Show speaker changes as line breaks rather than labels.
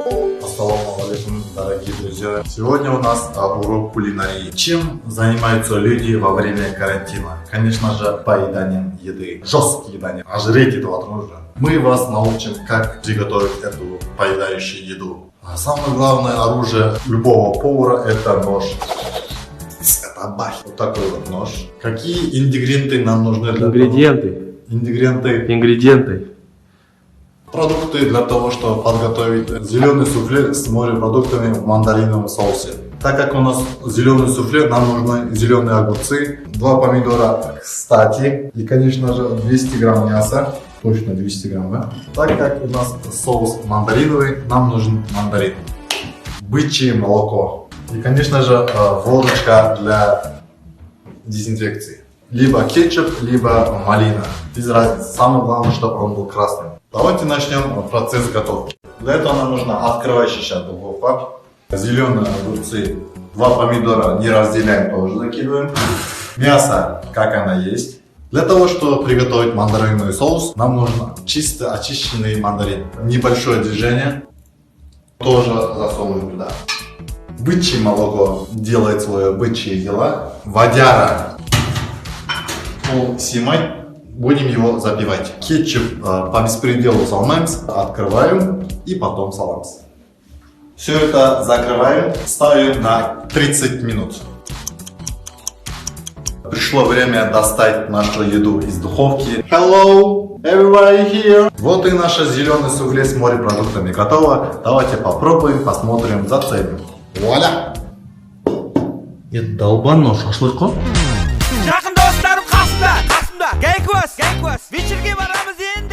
Ассаламу алейкум, дорогие друзья. Сегодня у нас урок кулинарии. Чем занимаются люди во время карантина? Конечно же, поеданием еды. Жесткое едание. Ожреть этого нужно. Мы вас научим, как приготовить эту поедающую еду. А самое главное оружие любого повара — это нож. Это бах. Вот такой вот нож. Какие ингредиенты нам нужны для
Ингредиенты.
Продукты для того, чтобы подготовить зеленый суфле с морепродуктами в мандариновом соусе. Так как у нас зеленый суфле, нам нужны зеленые огурцы, 2 помидора, кстати, и, конечно же, 200 грамм мяса, точно 200 грамм, да? Так как у нас соус мандариновый, нам нужен мандарин, бычье молоко и, конечно же, водочка для дезинфекции. Либо кетчуп, либо малина. Без разницы. Самое главное, чтобы он был красным. Давайте начнем процесс готовки. Для этого нам нужна открывающая духовка, зеленые огурцы, 2 помидора не разделяем, тоже закидываем. Мясо, как оно есть. Для того, чтобы приготовить мандариновый соус, нам нужно чисто очищенный мандарин. Небольшое движение, тоже засовываем туда. Бычье молоко делает свои бычьи дела. Водяра, снимать. Будем его запивать. Кетчуп по беспределу салмаемся, открываем и потом саламс. Все это закрываем, ставим на 30 минут. Пришло время достать нашу еду из духовки. Hello, everybody here. Вот и наше зеленое суфле с морепродуктами готово. Давайте попробуем, посмотрим, заценим. Вуаля!
Это долбанный шашлык.
Yaqin do'stlarim qasmda, Gaykos, вечерga boramiz endi.